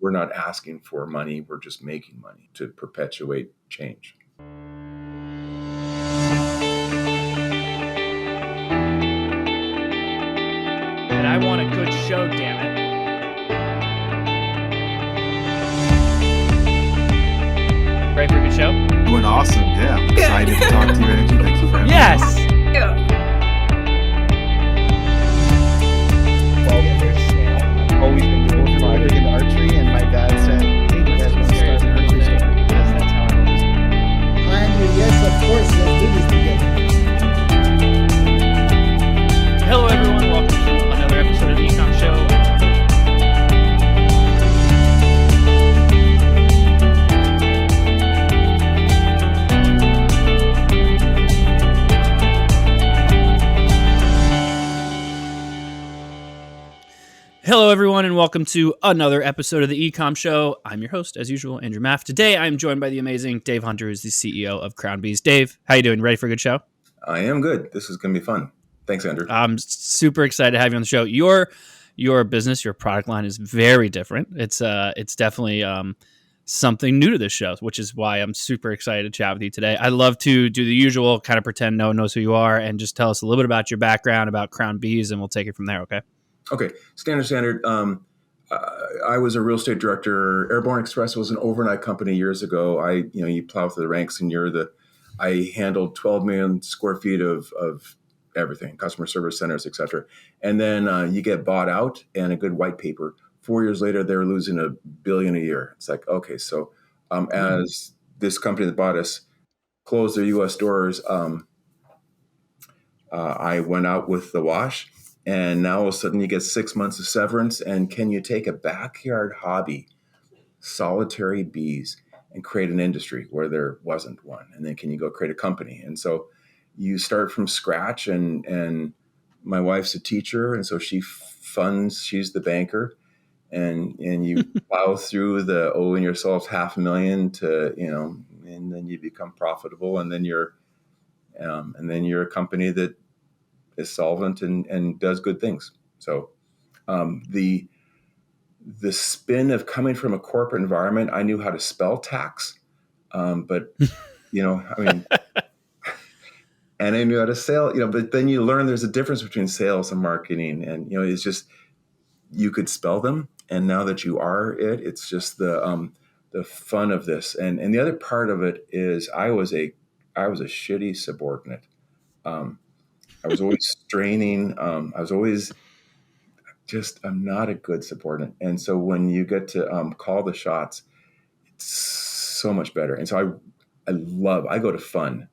we're not asking for money. We're just making money to perpetuate change. And I want a good show, damn it. Ready for a good show? Doing awesome, yeah. I'm excited to talk to you, Angie. Thank you for having me. Yes! I've always been doing big into archery, and my dad said, hey, you guys want to start an archery store? Yes, that's how it works. Yes, of course, let's do this together. Hello, everyone. Welcome to another episode of the E-Comm Show. Hello, everyone, and welcome to another episode of the E-Comm Show. I'm your host, as usual, Andrew Maff. Today, I'm joined by the amazing Dave Hunter, who's the CEO of Crown Bees. Dave, how you doing? Ready for a good show? I am good. This is going to be fun. Thanks, Andrew. I'm super excited to have you on the show. Your business, your product line is very different. It's definitely something new to this show, which is why I'm super excited to chat with you today. I love to do the usual, kind of pretend no one knows who you are, and just tell us a little bit about your background, about Crown Bees, and we'll take it from there, okay? Okay, standard. I was a real estate director. Airborne Express was an overnight company years ago. You plow through the ranks, and I handled 12 million square feet of everything, customer service centers, et cetera. And then you get bought out, and a good white paper. 4 years later, they were losing $1 billion a year. It's like, okay, so as this company that bought us closed their U.S. doors, I went out with the wash. And now all of a sudden you get 6 months of severance. And can you take a backyard hobby, solitary bees, and create an industry where there wasn't one? And then can you go create a company? And so you start from scratch. And my wife's a teacher, and so she's the banker. And you plow through the owing yourself $500,000 to, and then you become profitable. And then you're a company that is solvent and does good things. So the spin of coming from a corporate environment, I knew how to spell tax, but and I knew how to sell, but then you learn there's a difference between sales and marketing, and it's just, you could spell them, and now that you are it's just the fun of this, and the other part of it is I was a shitty subordinate. I was always straining. I was always I'm not a good subordinate. And so when you get to call the shots, it's so much better. And so I go to fun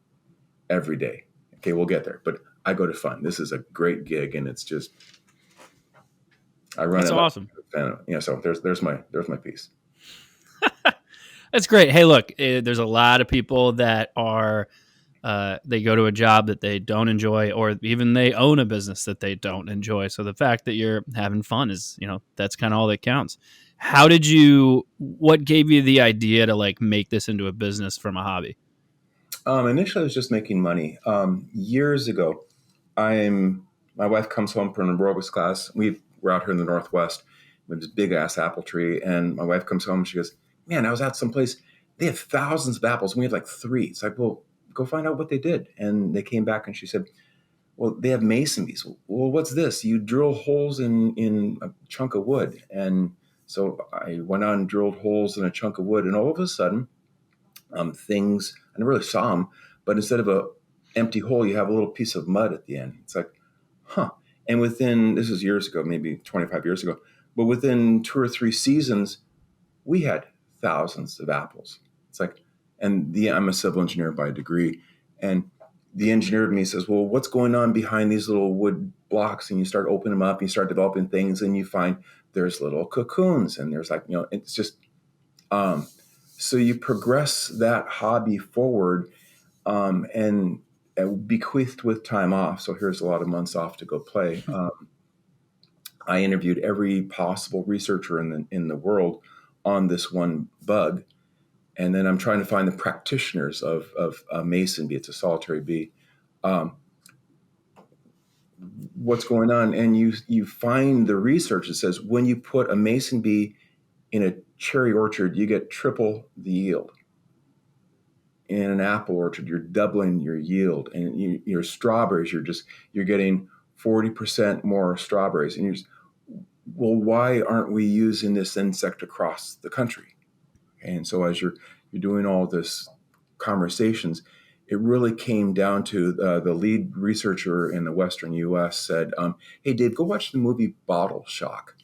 every day. Okay, we'll get there, but I go to fun. This is a great gig, and it's just, I run it. That's awesome. So there's my piece. That's great. Hey, look, there's a lot of people that are, they go to a job that they don't enjoy, or even they own a business that they don't enjoy. So the fact that you're having fun is, that's kind of all that counts. What gave you the idea to make this into a business from a hobby? Initially, I was just making money. Years ago, my wife comes home from an aerobics class. We're out here in the Northwest. We have this big ass apple tree, and my wife comes home and she goes, "Man, I was at someplace. They have thousands of apples. And we have like 3. It's like, well, go find out what they did." And they came back and she said, "Well, they have mason bees." Well, what's this? You drill holes in a chunk of wood. And so I went out and drilled holes in a chunk of wood, and all of a sudden, things, I never really saw them, but instead of a empty hole, you have a little piece of mud at the end. It's like, huh. And this is years ago, maybe 25 years ago, but within 2 or 3 seasons, we had thousands of apples. It's like, and I'm a civil engineer by degree, and the engineer to me says, "Well, what's going on behind these little wood blocks?" And you start opening them up, and you start developing things, and you find there's little cocoons, and there's it's just, so you progress that hobby forward, and bequeathed with time off. So here's a lot of months off to go play. I interviewed every possible researcher in the world on this one bug. And then I'm trying to find the practitioners of a mason bee. It's a solitary bee. What's going on? And you find the research that says when you put a mason bee in a cherry orchard, you get triple the yield. In an apple orchard, you're doubling your yield. And your strawberries, you're getting 40% more strawberries. And you're just, well, why aren't we using this insect across the country? And so as you're doing all this conversations, it really came down to the lead researcher in the Western U.S. said, hey, Dave, go watch the movie Bottle Shock.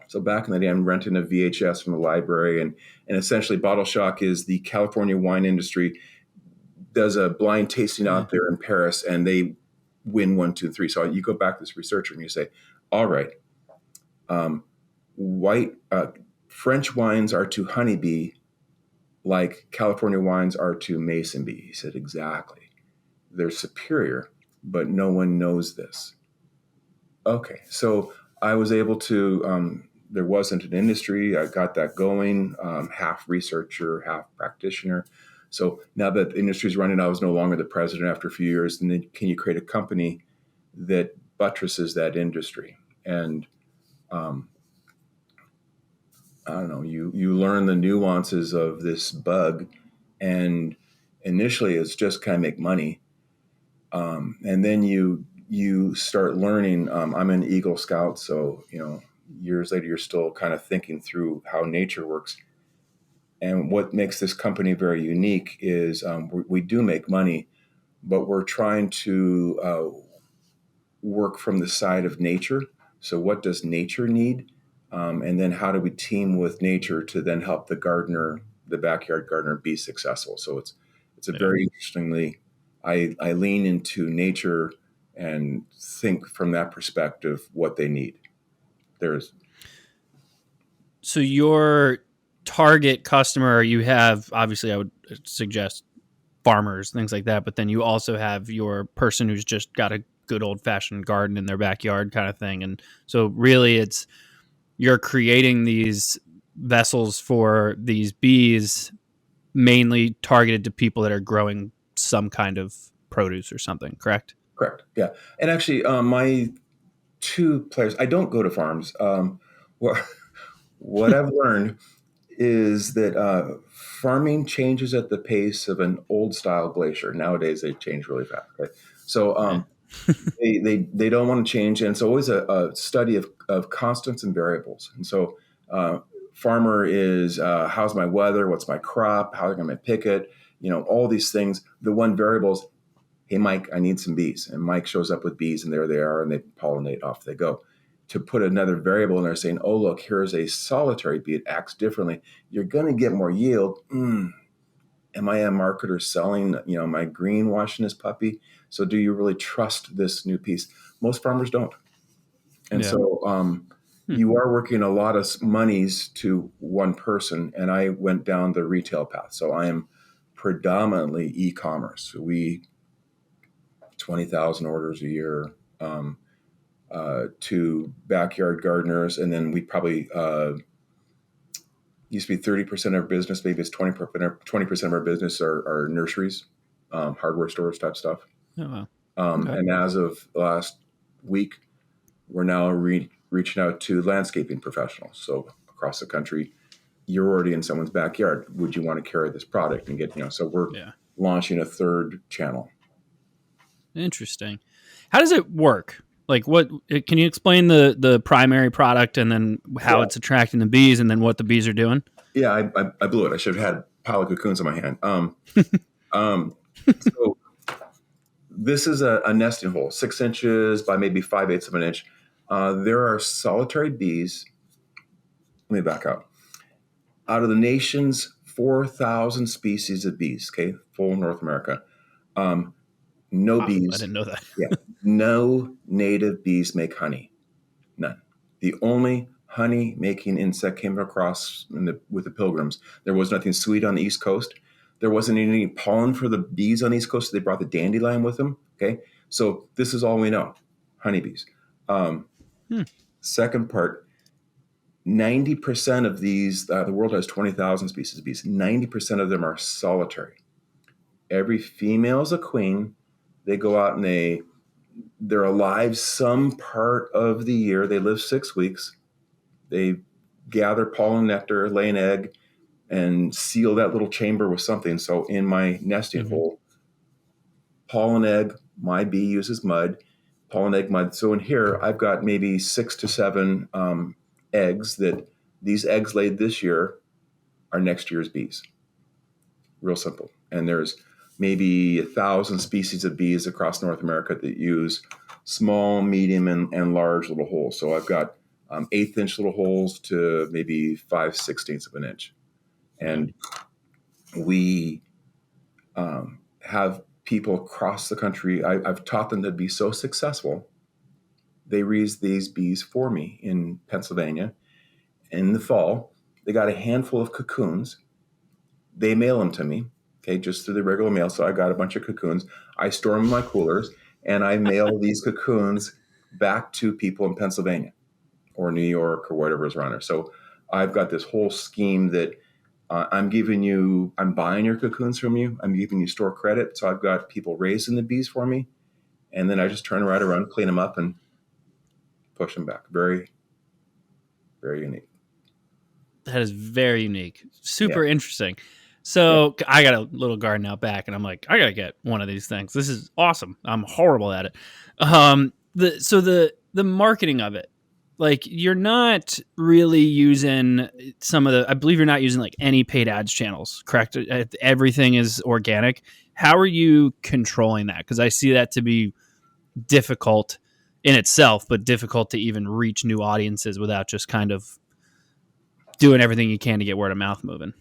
So back in the day, I'm renting a VHS from the library, and essentially Bottle Shock is the California wine industry does a blind tasting out there in Paris, and they win 1, 2, 3. So you go back to this researcher and you say, all right, French wines are to honeybee like California wines are to mason bee. He said, exactly. They're superior, but no one knows this. Okay, so I was able to, there wasn't an industry. I got that going, half researcher, half practitioner. So now that the industry's running, I was no longer the president after a few years. And then can you create a company that buttresses that industry? And I don't know, you learn the nuances of this bug. And initially it's just kind of make money. And then you start learning. I'm an Eagle Scout, so years later you're still kind of thinking through how nature works. And what makes this company very unique is we do make money, but we're trying to work from the side of nature. So what does nature need? And then how do we team with nature to then help the gardener, the backyard gardener, be successful? So it's a very interestingly, I lean into nature and think from that perspective what they need. So your target customer, you have, obviously I would suggest farmers, things like that, but then you also have your person who's just got a good old fashioned garden in their backyard kind of thing. And so really you're creating these vessels for these bees mainly targeted to people that are growing some kind of produce or something, correct? Correct. Yeah. And actually, my two players, I don't go to farms. What I've learned is that farming changes at the pace of an old style glacier. Nowadays, they change really fast. Right? So they don't want to change. And it's always a study of constants and variables. And so farmer is how's my weather? What's my crop? How am I going to pick it? All these things. The one variable is, hey, Mike, I need some bees. And Mike shows up with bees, and there they are, and they pollinate, off they go. To put another variable in there saying, oh, look, here's a solitary bee. It acts differently. You're going to get more yield. Am I a marketer selling, am I greenwashing this puppy? So do you really trust this new piece? Most farmers don't. And so you are working a lot of monies to one person, and I went down the retail path. So I am predominantly e-commerce. We 20,000 orders a year to backyard gardeners. And then we probably used to be 30% of our business, maybe it's 20% of our business are nurseries, hardware stores type stuff. Oh, wow. Okay. And as of last week, we're now reaching out to landscaping professionals. So across the country, you're already in someone's backyard. Would you want to carry this product and get, so we're launching a third channel. Interesting. How does it work? Like, what can you explain the primary product and then how it's attracting the bees and then what the bees are doing? Yeah, I blew it. I should have had a pile of cocoons in my hand. So this is a nesting hole, 6 inches by maybe 5/8 of an inch. There are solitary bees. Let me back up. Out of the nation's 4,000 species of bees, okay, full North America, no bees. I didn't know that. No native bees make honey. None. The only honey-making insect came across with the Pilgrims. There was nothing sweet on the East Coast. There wasn't any pollen for the bees on the East Coast, so they brought the dandelion with them. Okay, so this is all we know: honeybees. Second part: 90% of these. The world has 20,000 species of bees. 90% of them are solitary. Every female is a queen. They go out and they're alive some part of the year. They live 6 weeks. They gather pollen, nectar, lay an egg, and seal that little chamber with something. So in my nesting hole, pollen egg, my bee uses mud, pollen egg, mud. So in here, I've got maybe 6 to 7 eggs that these eggs laid this year are next year's bees. Real simple. And there's maybe 1,000 species of bees across North America that use small, medium, and large little holes. So I've got 1/8-inch little holes to maybe 5/16 of an inch. And we have people across the country. I've taught them to be so successful. They raise these bees for me in Pennsylvania. In the fall, they got a handful of cocoons. They mail them to me, okay, just through the regular mail. So I got a bunch of cocoons. I store them in my coolers, and I mail these cocoons back to people in Pennsylvania or New York or whatever is around there. So I've got this whole scheme that I'm buying your cocoons from you. I'm giving you store credit. So I've got people raising the bees for me. And then I just turn right around, clean them up, and push them back. Very, very unique. That is very unique. Super interesting. So I got a little garden out back, and I'm like, I got to get one of these things. This is awesome. I'm horrible at it. The marketing of it, like, you're not really using I believe you're not using like any paid ads channels, correct? Everything is organic. How are you controlling that? Because I see that to be difficult in itself, but difficult to even reach new audiences without just kind of doing everything you can to get word of mouth moving.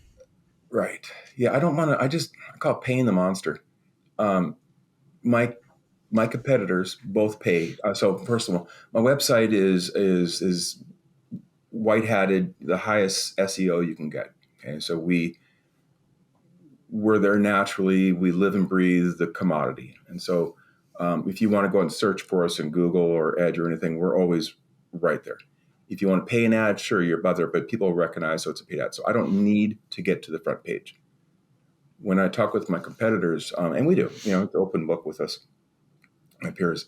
Right. Yeah. I don't want to, I call it paying the monster. My competitors both pay. So first of all, my website is white hatted, the highest SEO you can get. Okay. So we're there naturally. We live and breathe the commodity. And so if you want to go and search for us in Google or Edge or anything, we're always right there. If you want to pay an ad, sure, you're above there, but people recognize, so it's a paid ad. So I don't need to get to the front page. When I talk with my competitors, and we do, it's an open book with us, my peers,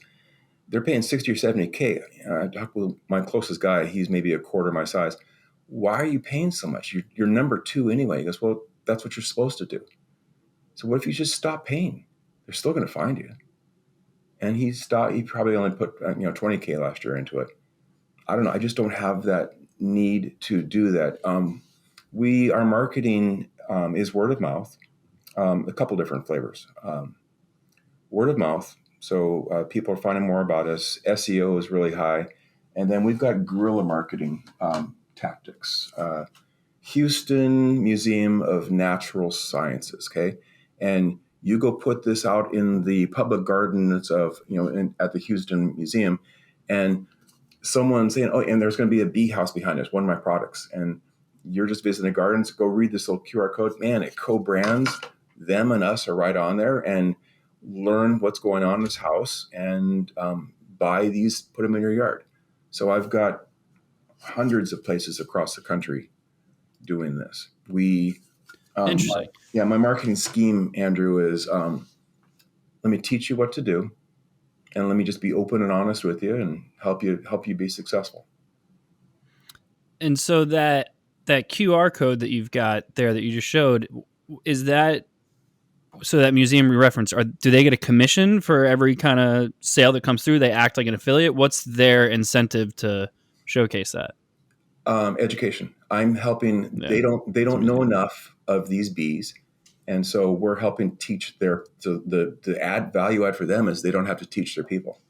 they're paying 60 or 70K. I talk with my closest guy. He's maybe a quarter my size. Why are you paying so much? You're number 2 anyway. He goes, well, that's what you're supposed to do. So what if you just stop paying? They're still going to find you. And he probably only put 20K last year into it. I don't know. I just don't have that need to do that. Our marketing is word of mouth, a couple different flavors. Word of mouth. So people are finding more about us. SEO is really high. And then we've got guerrilla marketing tactics. Houston Museum of Natural Sciences. Okay. And you go put this out in the public gardens of, at the Houston Museum, and someone saying, oh, and there's going to be a bee house behind us, one of my products. And you're just visiting the gardens, go read this little QR code. Man, it co-brands them and us are right on there, and learn what's going on in this house and buy these, put them in your yard. So I've got hundreds of places across the country doing this. Interesting. My marketing scheme, Andrew, is let me teach you what to do, and let me just be open and honest with you and help you be successful. And so that QR code that you've got there that you just showed, is that so that museum reference? Do they get a commission for every kind of sale that comes through? They act like an affiliate. What's their incentive to showcase that? Education. I'm helping. Yeah. They don't know enough of these bees. And so we're helping teach the value add for them is they don't have to teach their people.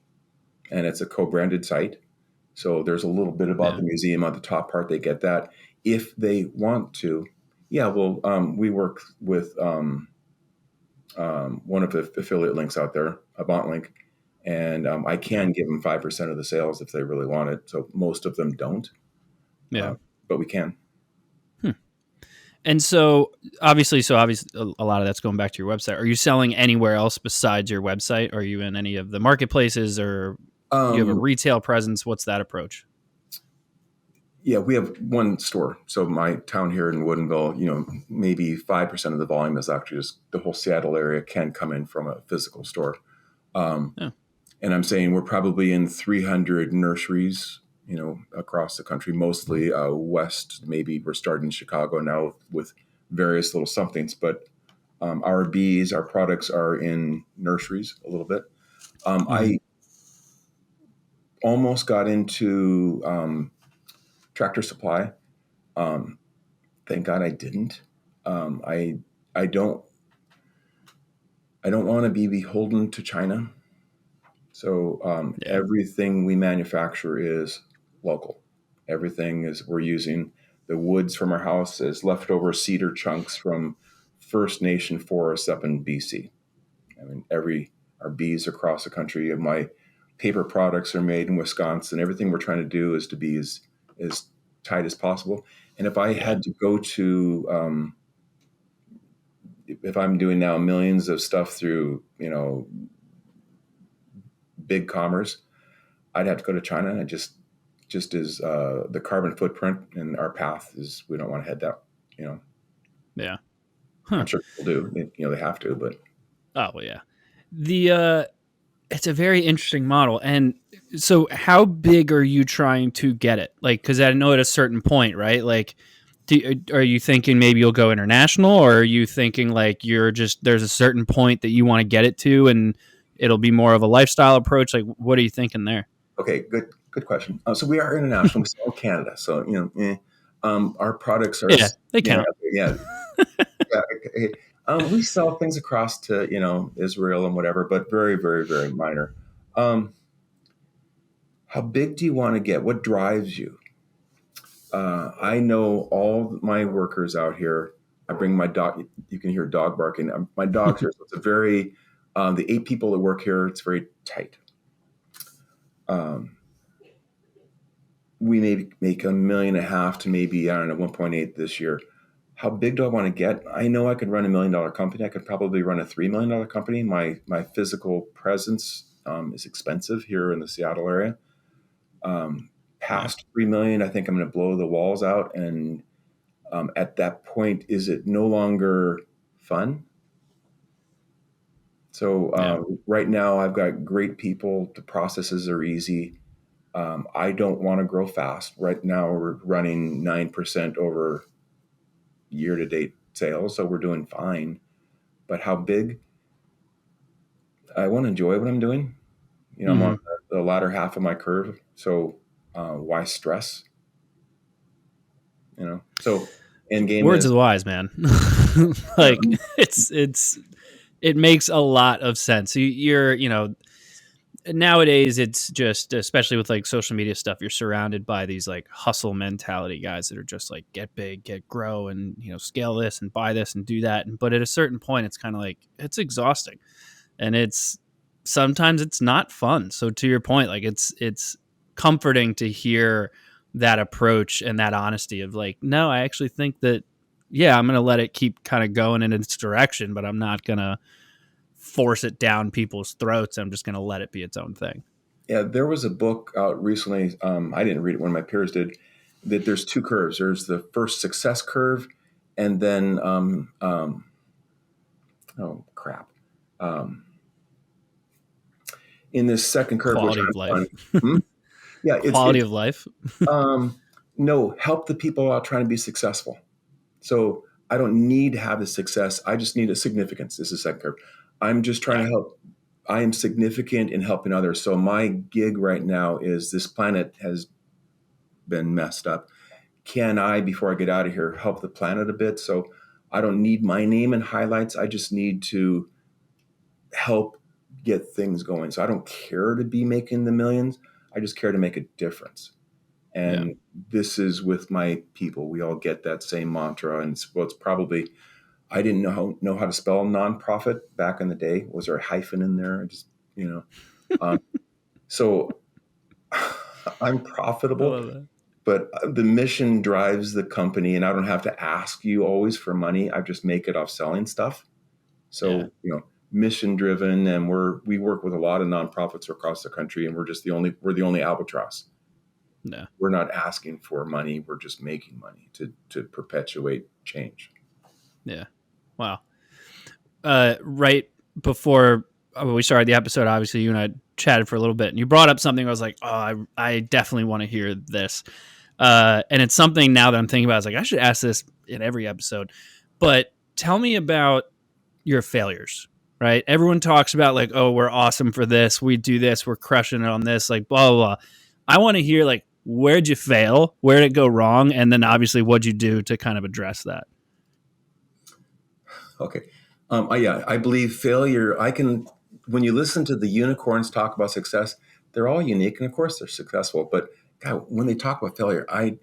And it's a co-branded site. So there's a little bit about the museum on the top part. They get that. If they want to, we work with one of the affiliate links out there, Avant Link, and I can give them 5% of the sales if they really want it. So most of them don't. Yeah. But we can. And so obviously a lot of that's going back to your website. Are you selling anywhere else besides your website? Are you in any of the marketplaces, or you have a retail presence? What's that approach? Yeah, we have one store. So my town here in Woodinville, maybe 5% of the volume is actually just the whole Seattle area can come in from a physical store. And I'm saying we're probably in 300 nurseries, across the country, mostly west. Maybe we're starting in Chicago now with various little somethings, but our bees, our products are in nurseries a little bit. I almost got into Tractor Supply. Thank God I didn't. I don't want to be beholden to China. So everything we manufacture is local. Everything is, we're using the woods from our house as leftover cedar chunks from First Nation forests up in BC. I mean, our bees across the country, and my paper products are made in Wisconsin. Everything we're trying to do is to be as tight as possible. And if I had to go to, if I'm doing now millions of stuff through, big commerce, I'd have to go to China. And just as the carbon footprint and our path is, we don't want to head that, Yeah. I'm sure people do, they have to, but. Oh, well, yeah. It's a very interesting model. And so how big are you trying to get it? Like, because I know at a certain point, right? Like, are you thinking maybe you'll go international, or are you thinking like there's a certain point that you want to get it to and it'll be more of a lifestyle approach? Like, what are you thinking there? Okay, good question. So we are international. We sell in Canada. So, our products are... Yeah, they count. Yeah. Okay. We sell things across to, Israel and whatever, but very, very, very minor. How big do you want to get? What drives you? I know all my workers out here. I bring my dog. You can hear dog barking. My dog's here. So it's a very, the 8 people that work here, it's very tight. We maybe make $1.5 million to maybe, 1.8 this year. How big do I want to get? I know I could run $1 million company. I could probably run a $3 million company. My physical presence is expensive here in the Seattle area. Past 3 million, I think I'm going to blow the walls out. And at that point, is it no longer fun? So right now, I've got great people. The processes are easy. I don't want to grow fast. Right now, we're running 9% over year-to-date sales, so we're doing fine. But how big? I want to enjoy what I'm doing. I'm on the latter half of my curve, so why stress? So end game. Words of the wise, man. Like it makes a lot of sense. You're, nowadays it's just, especially with like social media stuff, you're surrounded by these like hustle mentality guys that are just like get big, grow, and scale this and buy this and do that. But at a certain point, it's kind of like it's exhausting, and sometimes it's not fun. So to your point, like it's comforting to hear that approach and that honesty of like, no, I actually think that, I'm going to let it keep kind of going in its direction, but I'm not going to force it down people's throats. I'm just going to let it be its own thing. Yeah. There was a book out recently. I didn't read it. One of my peers did. That there's 2 curves. There's the first success curve, and then, in this second curve, quality of life. Yeah. Quality of life. No, help the people out trying to be successful. So I don't need to have the success. I just need a significance. This is the second curve. I'm just trying to help. I am significant in helping others. So my gig right now is, this planet has been messed up. Can I, before I get out of here, help the planet a bit? So I don't need my name in highlights. I just need to help get things going. So I don't care to be making the millions. I just care to make a difference. And this is with my people. We all get that same mantra. And it's probably, I didn't know how to spell nonprofit back in the day. Was there a hyphen in there? So I'm profitable, but the mission drives the company, and I don't have to ask you always for money. I just make it off selling stuff. So, mission driven, and we work with a lot of nonprofits across the country, and we're the only albatross. No, we're not asking for money. We're just making money to perpetuate change. Yeah. Wow. Right before when we started the episode, obviously you and I chatted for a little bit, and you brought up something. I was like, oh, I definitely want to hear this. And it's something now that I'm thinking about. I was like, I should ask this in every episode. But tell me about your failures, right? Everyone talks about like, oh, we're awesome for this. We do this. We're crushing it on this. Like, blah, blah, blah. I want to hear like, where'd you fail? Where'd it go wrong? And then obviously what'd you do to kind of address that? Okay. Yeah, I believe failure, when you listen to the unicorns talk about success, they're all unique. And of course they're successful, but God, when they talk about failure, I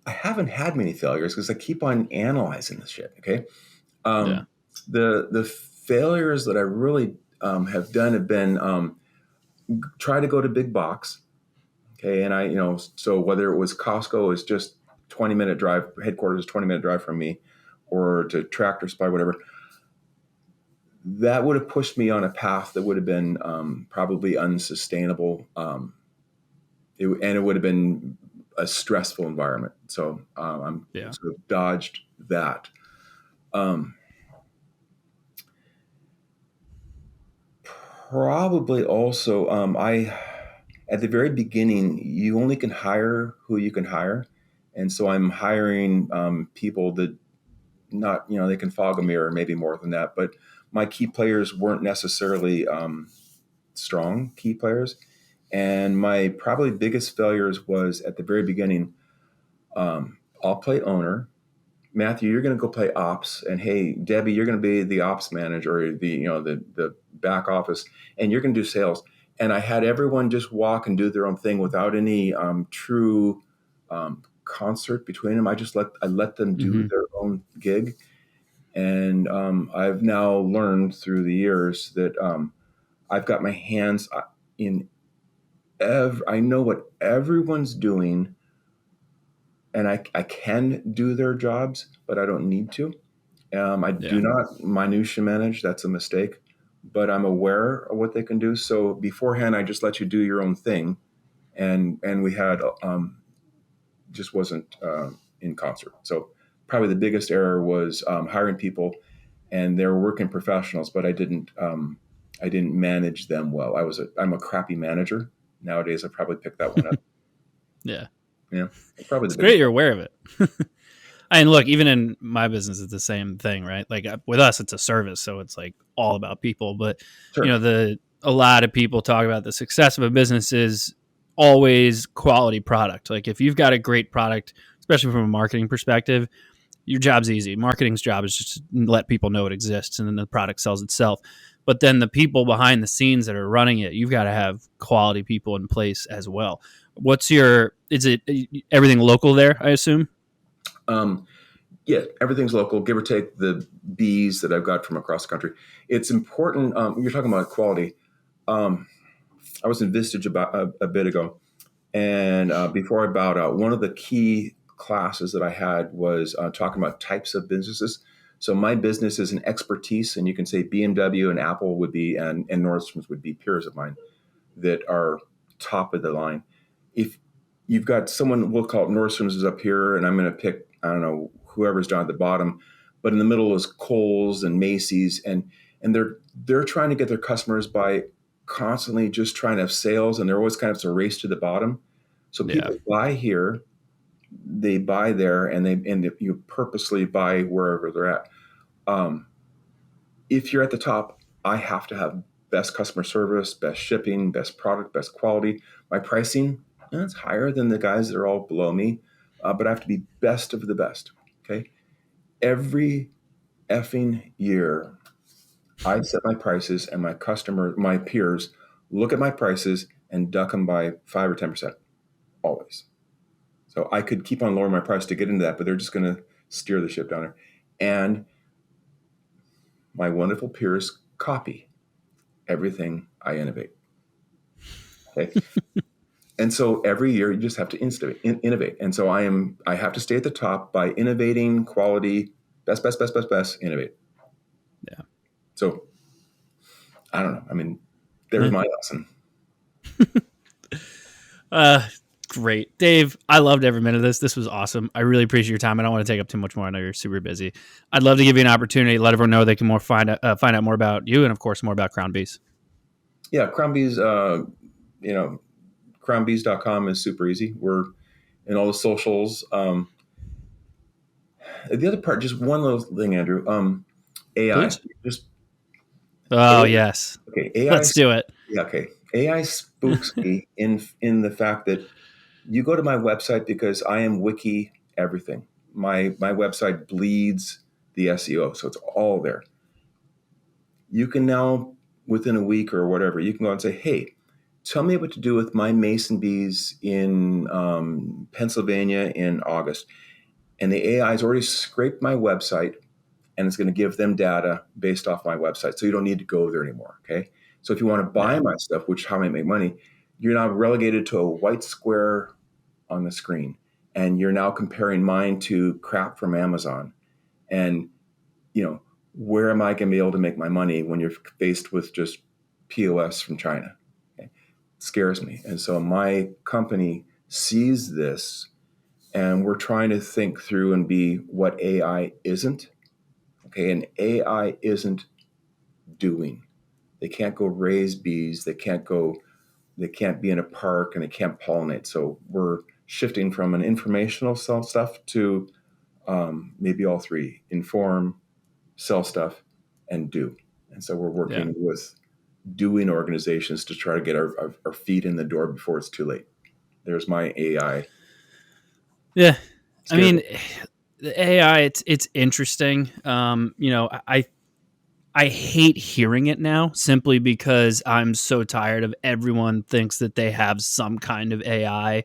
haven't had many failures because I keep on analyzing this shit. Okay. Yeah. The failures that I really have done have been try to go to big box. Okay. And so whether it was Costco is just 20-minute drive, headquarters is 20-minute drive from me, or to Tractor Supply, whatever, that would have pushed me on a path that would have been probably unsustainable. And it would have been a stressful environment. So I'm sort of dodged that. Probably also, at the very beginning, you only can hire who you can hire. And so I'm hiring people that they can fog a mirror, maybe more than that. But my key players weren't necessarily strong key players. And my probably biggest failures was at the very beginning. I'll play owner. Matthew, you're going to go play ops, and hey, Debbie, you're going to be the ops manager, or the back office, and you're going to do sales. And I had everyone just walk and do their own thing without any true concert between them. I let them do their own gig, and I've now learned through the years that I've got my hands in. I know what everyone's doing. And I can do their jobs, but I don't need to. I do not minutia manage. That's a mistake. But I'm aware of what they can do. So beforehand, I just let you do your own thing. And we had just wasn't in concert. So probably the biggest error was hiring people, and they're working professionals, but I didn't manage them well. I'm a crappy manager. Nowadays, I probably picked that one up. Yeah. Yeah. Probably it's great you're aware of it. And look, even in my business, it's the same thing, right? Like with us, it's a service, so it's like all about people. But Sure. A lot of people talk about the success of a business is always quality product. Like if you've got a great product, especially from a marketing perspective, your job's easy. Marketing's job is just to let people know it exists, and then the product sells itself. But then the people behind the scenes that are running it, you've got to have quality people in place as well. Is it everything local there, I assume? Yeah, everything's local, give or take the bees that I've got from across the country. It's important. You're talking about quality. I was in Vistage about a bit ago, and before I bowed out, one of the key classes that I had was talking about types of businesses. So my business is an expertise, and you can say BMW and Apple would be, and Nordstrom's would be peers of mine that are top of the line. If you've got someone, we'll call it Nordstrom's is up here, and I'm going to pick, I don't know, whoever's down at the bottom, but in the middle is Kohl's and Macy's, and they're trying to get their customers by constantly just trying to have sales, and they're always kind of a race to the bottom. So people buy here, they buy there, and you purposely buy wherever they're at. If you're at the top, I have to have best customer service, best shipping, best product, best quality. My pricing, it's higher than the guys that are all below me, but I have to be best of the best. Okay. Every effing year, I set my prices, and my peers look at my prices and duck them by 5 or 10%, always. So I could keep on lowering my price to get into that, but they're just going to steer the ship down there. And my wonderful peers copy everything I innovate. Okay. And so every year you just have to innovate. And so I have to stay at the top by innovating, quality, best, innovate. Yeah. So I don't know. I mean, there's my lesson. Great. Dave, I loved every minute of this. This was awesome. I really appreciate your time. I don't want to take up too much more. I know you're super busy. I'd love to give you an opportunity, let everyone know they can find out more about you and, of course, more about Crown Bees. Yeah, Crown Bees, crownbees.com is super easy. We're in all the socials. The other part, just one little thing, Andrew. AI. Please? Just Oh, AI, yes. okay. AI. Let's do it. Yeah, okay. AI spooks me in the fact that you go to my website because I am wiki everything. My website bleeds the SEO, so it's all there. You can now, within a week or whatever, you can go and say, hey, tell me what to do with my mason bees in Pennsylvania in August. And the AI has already scraped my website, and it's going to give them data based off my website. So you don't need to go there anymore, okay? So if you want to buy my stuff, which how I make money, you're now relegated to a white square on the screen. And you're now comparing mine to crap from Amazon. And, where am I going to be able to make my money when you're faced with just POS from China? Okay? It scares me. And so my company sees this, and we're trying to think through and be what AI isn't. Okay, and AI isn't doing. They can't go raise bees. They can't be in a park, and they can't pollinate. So we're shifting from an informational sell stuff to maybe all three: inform, sell stuff, and do. And so we're working with doing organizations to try to get our feet in the door before it's too late. There's my AI. Yeah. I mean, the AI, it's interesting. I hate hearing it now simply because I'm so tired of everyone thinks that they have some kind of AI,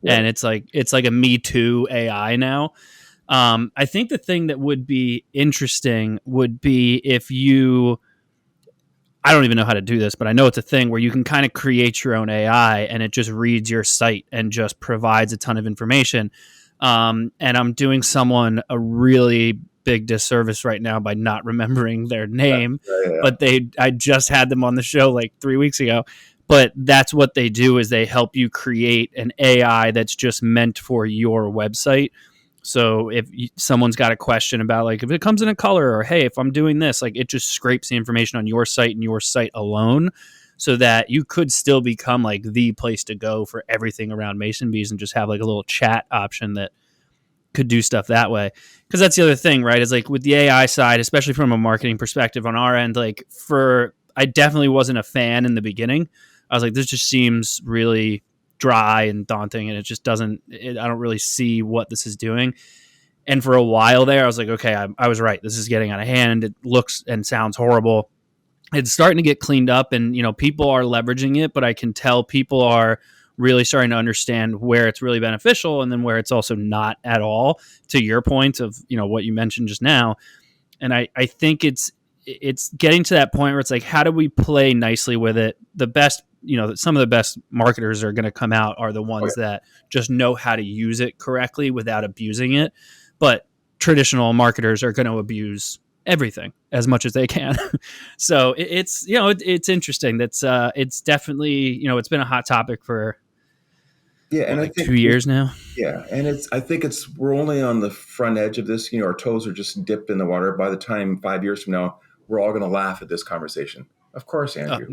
and it's like a Me Too AI now. I think the thing that would be interesting would be if I don't even know how to do this, but I know it's a thing where you can kind of create your own AI and it just reads your site and just provides a ton of information. And I'm doing someone a really big disservice right now by not remembering their name, but I just had them on the show like 3 weeks ago. But that's what they do, is they help you create an AI that's just meant for your website. So if someone's got a question about, like, if it comes in a color, or, hey, if I'm doing this, like, it just scrapes the information on your site and your site alone, so that you could still become like the place to go for everything around mason bees, and just have like a little chat option that could do stuff that way. Because that's the other thing, right? Is like with the AI side, especially from a marketing perspective on our end, like I definitely wasn't a fan in the beginning. I was like, this just seems really dry and daunting, and it just doesn't, I don't really see what this is doing. And for a while there, I was like, okay, I was right. This is getting out of hand. It looks and sounds horrible. It's starting to get cleaned up, and, people are leveraging it, but I can tell people are really starting to understand where it's really beneficial, and then where it's also not at all, to your point of, what you mentioned just now. And I think it's getting to that point where it's like, how do we play nicely with it? The best, some of the best marketers are going to come out are the ones that just know how to use it correctly without abusing it. But traditional marketers are going to abuse everything as much as they can. So it's interesting. It's definitely, it's been a hot topic for and like 2 years now. Yeah. And I think we're only on the front edge of this. Our toes are just dipped in the water. By the time 5 years from now, we're all going to laugh at this conversation. Of course, Andrew.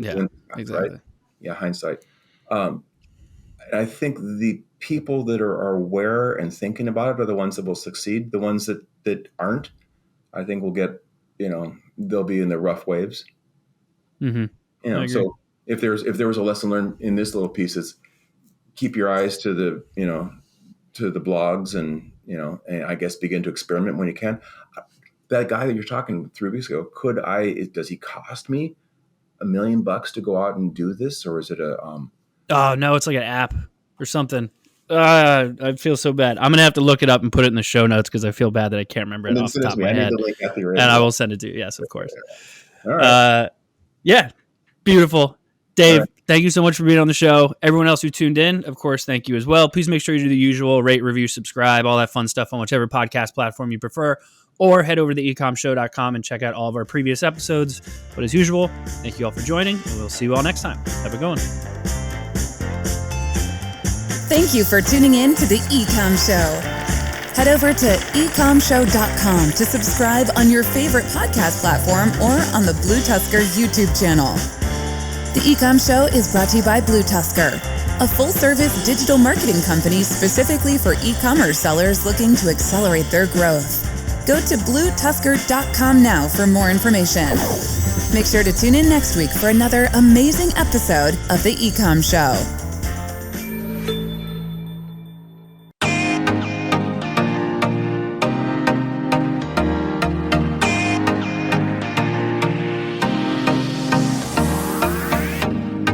Exactly. Right? Yeah. Hindsight. I think the people that are aware and thinking about it are the ones that will succeed. The ones that aren't, I think will get, they'll be in the rough waves. Mm-hmm. So if there was a lesson learned in this little piece, it's keep your eyes to the, to the blogs, and, and I guess begin to experiment when you can. That guy that you're talking 3 weeks ago, does he cost me $1 million to go out and do this? Or is it oh no, it's like an app or something. I feel so bad. I'm going to have to look it up and put it in the show notes, because I feel bad that I can't remember it off the top of my head. And I will send it to you. Yes, of course. All right. Yeah. Beautiful. Dave, thank you so much for being on the show. Everyone else who tuned in, of course, thank you as well. Please make sure you do the usual: rate, review, subscribe, all that fun stuff on whichever podcast platform you prefer, or head over to theecommshow.com and check out all of our previous episodes. But as usual, thank you all for joining, and we'll see you all next time. Have a good one. Thank you for tuning in to the E-Comm Show. Head over to ecommshow.com to subscribe on your favorite podcast platform or on the BlueTuskr YouTube channel. The E-Comm Show is brought to you by BlueTuskr, a full-service digital marketing company specifically for e-commerce sellers looking to accelerate their growth. Go to BlueTuskr.com now for more information. Make sure to tune in next week for another amazing episode of the E-Comm Show.